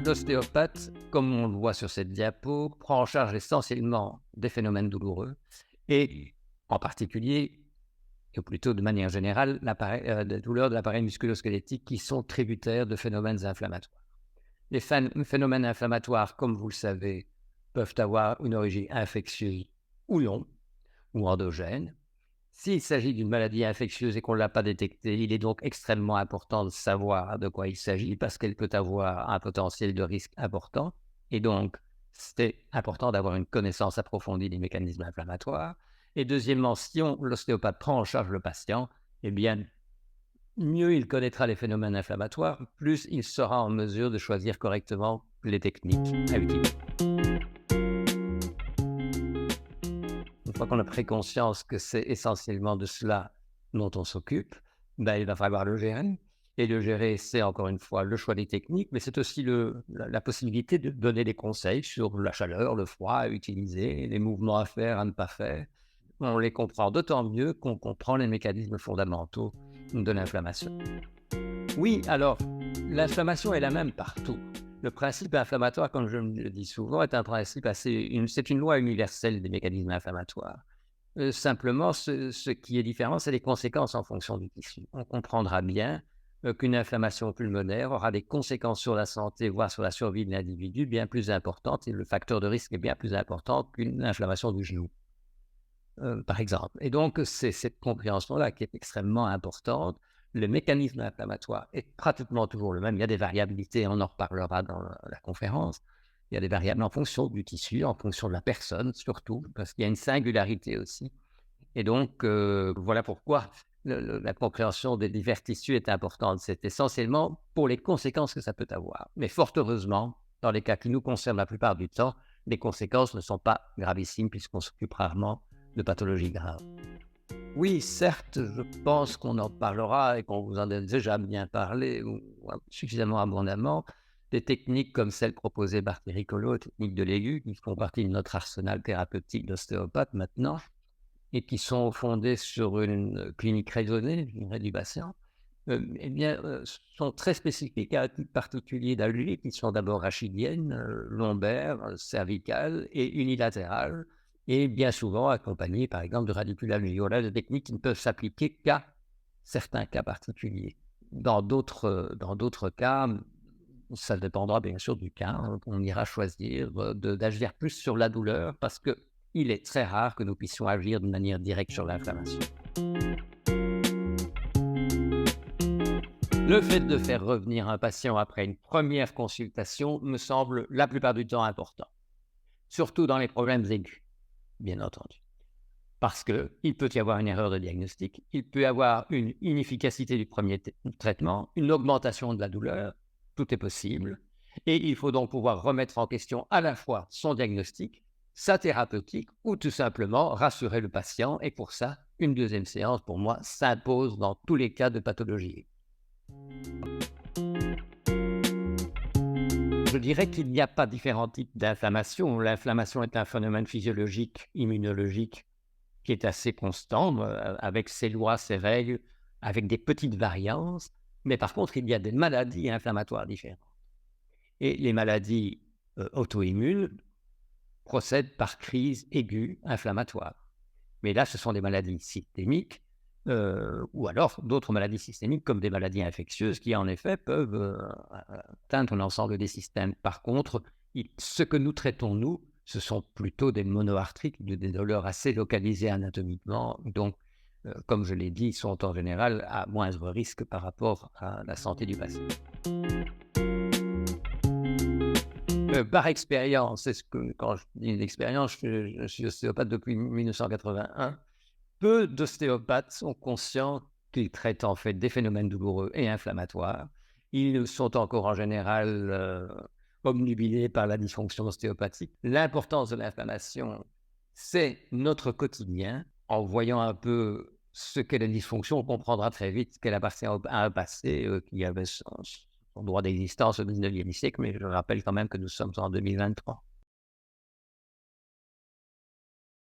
L'ostéopathe, comme on le voit sur cette diapo, prend en charge essentiellement des phénomènes douloureux et en particulier, ou plutôt de manière générale, des douleurs de l'appareil musculo-squelettique qui sont tributaires de phénomènes inflammatoires. Les phénomènes inflammatoires, comme vous le savez, peuvent avoir une origine infectieuse ou non, ou endogène. S'il s'agit d'une maladie infectieuse et qu'on ne l'a pas détectée, il est donc extrêmement important de savoir de quoi il s'agit parce qu'elle peut avoir un potentiel de risque important. Et donc, c'est important d'avoir une connaissance approfondie des mécanismes inflammatoires. Et deuxièmement, si l'ostéopathe prend en charge le patient, eh bien, mieux il connaîtra les phénomènes inflammatoires, plus il sera en mesure de choisir correctement les techniques à utiliser. Une fois qu'on a pris conscience que c'est essentiellement de cela dont on s'occupe, il va falloir le gérer. Et le gérer, c'est encore une fois le choix des techniques, mais c'est aussi la possibilité de donner des conseils sur la chaleur, le froid à utiliser, les mouvements à faire, à ne pas faire. On les comprend d'autant mieux qu'on comprend les mécanismes fondamentaux de l'inflammation. Oui, alors, l'inflammation est la même partout. Le principe inflammatoire, comme je le dis souvent, est un principe c'est une loi universelle des mécanismes inflammatoires. Simplement, ce qui est différent, c'est les conséquences en fonction du tissu. On comprendra bien qu'une inflammation pulmonaire aura des conséquences sur la santé, voire sur la survie de l'individu, bien plus importantes, et le facteur de risque est bien plus important qu'une inflammation du genou, par exemple. Et donc, c'est cette compréhension-là qui est extrêmement importante. Le mécanisme inflammatoire est pratiquement toujours le même. Il y a des variabilités, on en reparlera dans la conférence. Il y a des variables en fonction du tissu, en fonction de la personne surtout, parce qu'il y a une singularité aussi. Et donc, voilà pourquoi la compréhension des divers tissus est importante. C'est essentiellement pour les conséquences que ça peut avoir. Mais fort heureusement, dans les cas qui nous concernent la plupart du temps, les conséquences ne sont pas gravissimes puisqu'on s'occupe rarement de pathologies graves. Oui, certes, je pense qu'on en parlera et qu'on vous en a déjà bien parlé ou suffisamment abondamment. Des techniques comme celles proposées par Thierry Collot, techniques de l'aigu, qui font partie de notre arsenal thérapeutique d'ostéopathe maintenant et qui sont fondées sur une clinique raisonnée, je dirais, du patient, sont très spécifiques à un type particulier d'alvéoles qui sont d'abord rachidiennes, lombaires, cervicales et unilatérales, et bien souvent accompagnées, par exemple, de radicules alvéolaires, de techniques qui ne peuvent s'appliquer qu'à certains cas particuliers. Dans d'autres cas, ça dépendra bien sûr du cas, on ira choisir d'agir plus sur la douleur parce qu'il est très rare que nous puissions agir de manière directe sur l'inflammation. Le fait de faire revenir un patient après une première consultation me semble la plupart du temps important, surtout dans les problèmes aigus, bien entendu. Parce qu'il peut y avoir une erreur de diagnostic, il peut y avoir une inefficacité du premier traitement, une augmentation de la douleur, tout est possible. Et il faut donc pouvoir remettre en question à la fois son diagnostic, sa thérapeutique ou tout simplement rassurer le patient. Et pour ça, une deuxième séance, pour moi, s'impose dans tous les cas de pathologie. Je dirais qu'il n'y a pas différents types d'inflammation. L'inflammation est un phénomène physiologique, immunologique, qui est assez constant, avec ses lois, ses règles, avec des petites variances. Mais par contre, il y a des maladies inflammatoires différentes. Et les maladies auto-immunes procèdent par crise aiguë inflammatoire. Mais là, ce sont des maladies systémiques, ou alors d'autres maladies systémiques comme des maladies infectieuses qui, en effet, peuvent atteindre l'ensemble des systèmes. Par contre, ce que nous traitons, nous, ce sont plutôt des monoarthrites, des douleurs assez localisées anatomiquement. Donc, comme je l'ai dit, sont en général à moindre risque par rapport à la santé du patient. Par expérience, quand je dis une expérience, je suis ostéopathe depuis 1981. Peu d'ostéopathes sont conscients qu'ils traitent en fait des phénomènes douloureux et inflammatoires. Ils sont encore en général obnubilés par la dysfonction ostéopathique. L'importance de l'inflammation, c'est notre quotidien. En voyant un peu ce qu'est la dysfonction, on comprendra très vite qu'elle appartient à un passé qui avait son droit d'existence au XIXe siècle, mais je rappelle quand même que nous sommes en 2023.